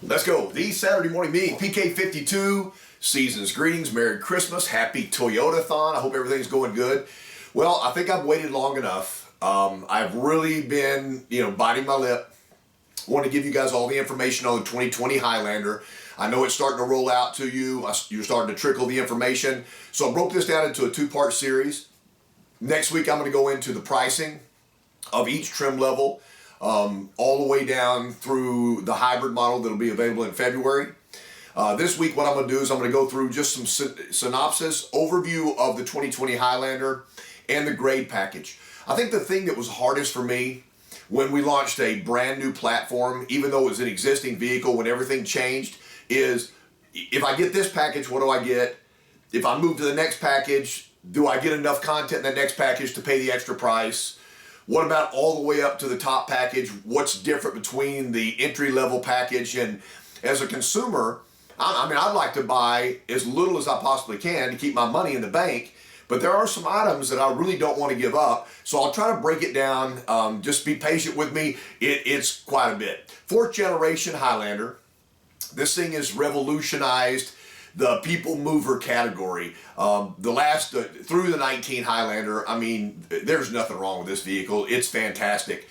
Let's go. The Saturday morning meeting, PK52, season's greetings, Merry Christmas, Happy Toyota-thon. I hope everything's going good. Well, I think I've waited long enough. I've really been, biting my lip. Want to give you guys all the information on the 2020 Highlander. I know it's starting to roll out to you. You're starting to trickle the information. So I broke this down into a two-part series. Next week, I'm going to go into the pricing of each trim level, all the way down through the hybrid model that'll be available in February. This week, what I'm going to do is I'm going to go through just some synopsis, overview of the 2020 Highlander and the grade package. I think the thing that was hardest for me when we launched a brand new platform, even though it was an existing vehicle, when everything changed, is if I get this package, what do I get? If I move to the next package, do I get enough content in the next package to pay the extra price? What about all the way up to the top package? What's different between the entry-level package? And as a consumer, I'd like to buy as little as I possibly can to keep my money in the bank, but there are some items that I really don't want to give up, so I'll try to break it down. Just be patient with me. It's quite a bit. 4th generation Highlander. This thing has revolutionized the people mover category. Through the 19 Highlander, there's nothing wrong with this vehicle. It's fantastic.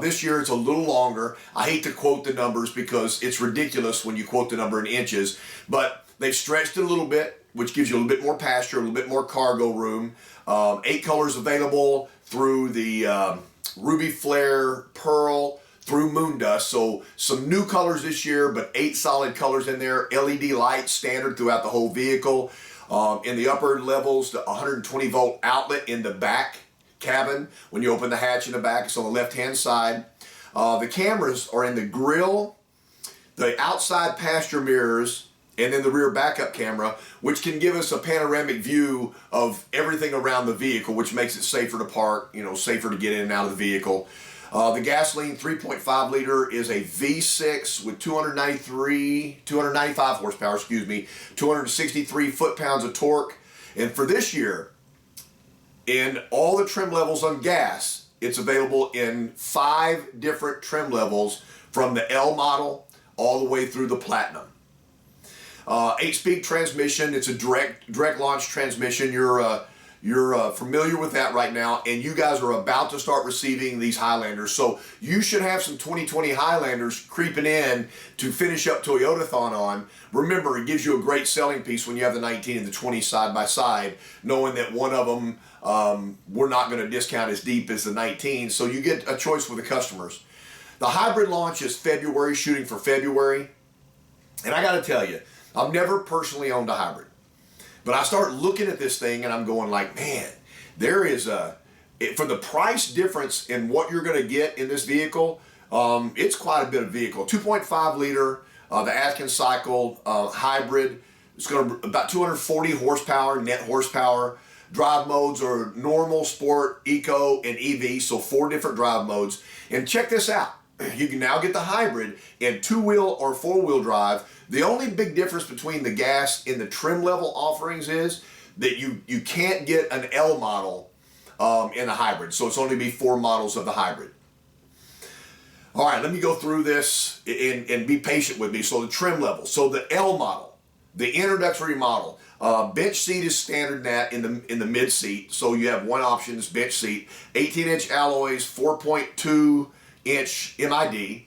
This year it's a little longer. I hate to quote the numbers because it's ridiculous when you quote the number in inches, but they've stretched it a little bit, which gives you a little bit more pasture, a little bit more cargo room. 8 colors available through the Ruby Flare Pearl through Moondust. So some new colors this year, but 8 solid colors in there. LED lights standard throughout the whole vehicle. In the upper levels, the 120 volt outlet in the back cabin. When you open the hatch in the back, it's on the left hand side. The cameras are in the grille, the outside passenger mirrors, and then the rear backup camera, which can give us a panoramic view of everything around the vehicle, which makes it safer to park, safer to get in and out of the vehicle. The gasoline 3.5 liter is a V6 with 295 horsepower, 263 foot-pounds of torque. And for this year, in all the trim levels on gas, it's available in 5 different trim levels from the L model all the way through the Platinum. 8-speed transmission. It's a direct launch transmission. You're familiar with that right now, and you guys are about to start receiving these Highlanders. So you should have some 2020 Highlanders creeping in to finish up Toyota-thon on. Remember, it gives you a great selling piece when you have the 19 and the 20 side by side, knowing that one of them we're not going to discount as deep as the 19, so you get a choice with the customers. The hybrid launch is February, shooting for February, and I got to tell you, I've never personally owned a hybrid. But I start looking at this thing and I'm going like, man, there is for the price difference in what you're going to get in this vehicle, it's quite a bit of vehicle. 2.5 liter, the Atkins cycle hybrid. It's going to about 240 horsepower, net horsepower. Drive modes are normal, sport, eco, and EV, so 4 different drive modes. And check this out. You can now get the hybrid in 2-wheel or 4-wheel drive. The only big difference between the gas in the trim level offerings is that you can't get an L model in the hybrid. So it's only be 4 models of the hybrid. All right, let me go through this and be patient with me. So the trim level. So the L model, the introductory model, bench seat is standard in the mid seat. So you have one option, is bench seat. 18-inch alloys, 4.2-inch MID.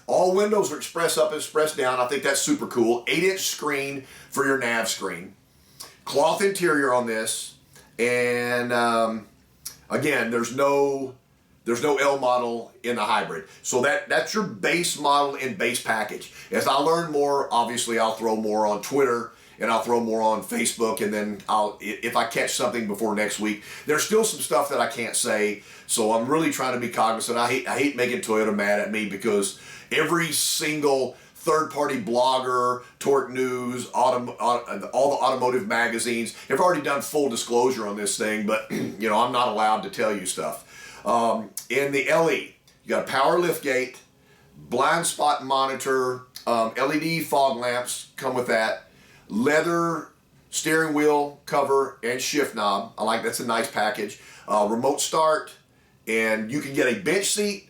All windows are express up and express down. I think that's super cool. 8-inch screen for your nav screen. Cloth interior on this. And again, there's no L model in the hybrid. So that's your base model and base package. As I learn more, obviously I'll throw more on Twitter and I'll throw more on Facebook, and then if I catch something before next week. There's still some stuff that I can't say, so I'm really trying to be cognizant. I hate making Toyota mad at me because every single third-party blogger, Torque News, all the automotive magazines have already done full disclosure on this thing, but I'm not allowed to tell you stuff. In the LE, you got a power liftgate, blind spot monitor, LED fog lamps come with that. Leather steering wheel cover and shift knob. I like that's a nice package. Remote start, and you can get a bench seat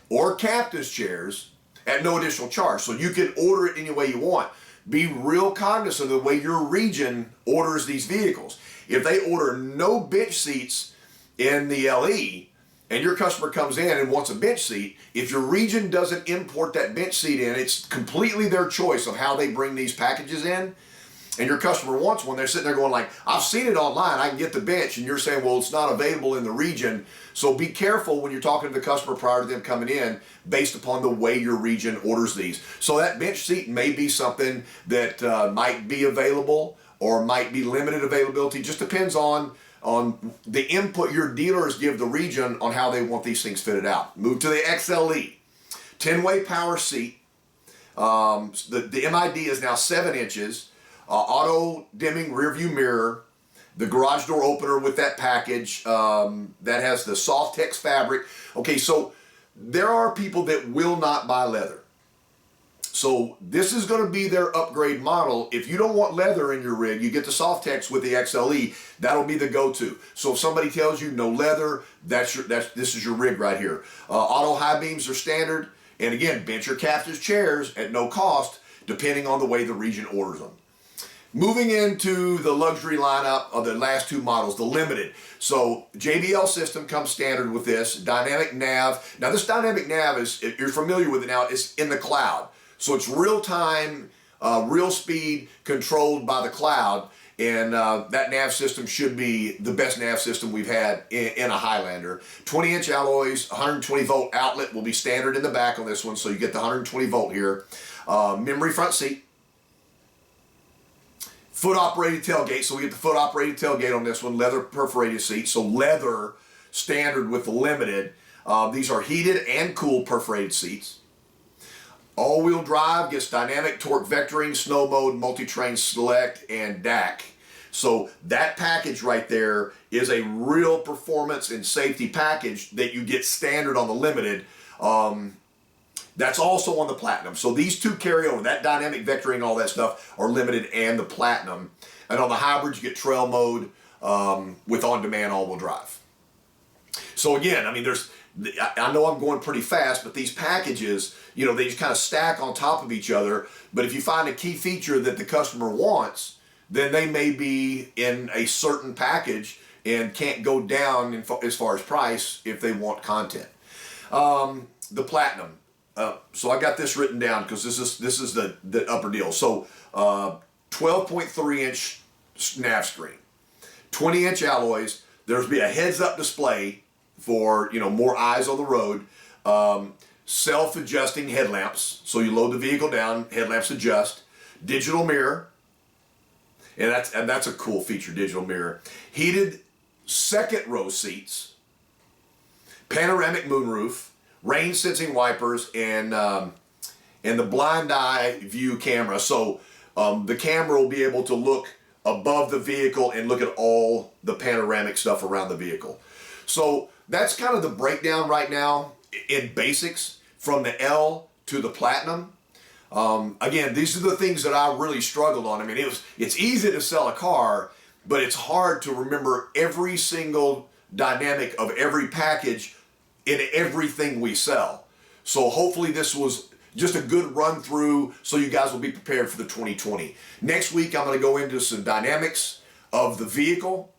or captain's chairs at no additional charge. So you can order it any way you want. Be real cognizant of the way your region orders these vehicles. If they order no bench seats in the LE, and your customer comes in and wants a bench seat, if your region doesn't import that bench seat in, it's completely their choice of how they bring these packages in, and your customer wants one, they're sitting there going like, I've seen it online, I can get the bench, and you're saying, well, it's not available in the region. So be careful when you're talking to the customer prior to them coming in based upon the way your region orders these. So that bench seat may be something that might be available or might be limited availability, just depends on the input your dealers give the region on how they want these things fitted out. Move to the XLE, 10-way power seat. The MID is now 7 inches, auto dimming rear view mirror, the garage door opener with that package that has the soft tex fabric. Okay, so there are people that will not buy leather. So this is going to be their upgrade model. If you don't want leather in your rig, you get the Softex with the XLE. That'll be the go-to. So if somebody tells you no leather, this is your rig right here. Auto high beams are standard, and again, bench or captain's chairs at no cost, depending on the way the region orders them. Moving into the luxury lineup of the last 2 models, the Limited. So JBL system comes standard with this dynamic nav. Now this dynamic nav is, if you're familiar with it now, it's in the cloud. So it's real time, real speed controlled by the cloud, and that nav system should be the best nav system we've had in a Highlander. 20-inch alloys, 120 volt outlet will be standard in the back on this one, so you get the 120 volt here. Memory front seat. Foot operated tailgate, so we get the foot operated tailgate on this one, leather perforated seat, so leather standard with the Limited. These are heated and cooled perforated seats. All-wheel drive gets dynamic torque vectoring, snow mode, multi-train select, and DAC. So that package right there is a real performance and safety package that you get standard on the Limited. That's also on the Platinum. So these two carry over. That dynamic vectoring, all that stuff are Limited and the Platinum. And on the hybrids, you get trail mode with on-demand all-wheel drive. So again, I mean, I know I'm going pretty fast, but these packages, you know, they just kind of stack on top of each other. But if you find a key feature that the customer wants, then they may be in a certain package and can't go down as far as price if they want content. The Platinum. So I got this written down because this is the upper deal. So 12.3 inch nav screen, 20-inch alloys. There's be a heads-up display for, you know, more eyes on the road. Self-adjusting headlamps, so you load the vehicle down, headlamps adjust. Digital mirror, and that's a cool feature, digital mirror. Heated second row seats, panoramic moonroof, rain sensing wipers, and the blind eye view camera. So the camera will be able to look above the vehicle and look at all the panoramic stuff around the vehicle. So that's kind of the breakdown right now in basics from the L to the Platinum. Again, these are the things that I really struggled on. I mean, it's easy to sell a car, but it's hard to remember every single dynamic of every package in everything we sell. So hopefully this was just a good run through so you guys will be prepared for the 2020. Next week, I'm going to go into some dynamics of the vehicle,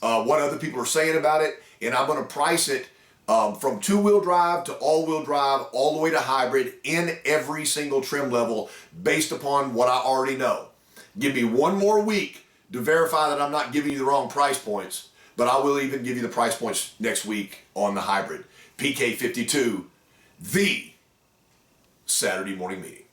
what other people are saying about it, and I'm going to price it from 2-wheel drive to all-wheel drive, all the way to hybrid in every single trim level based upon what I already know. Give me one more week to verify that I'm not giving you the wrong price points, but I will even give you the price points next week on the hybrid. PK52, the Saturday morning meeting.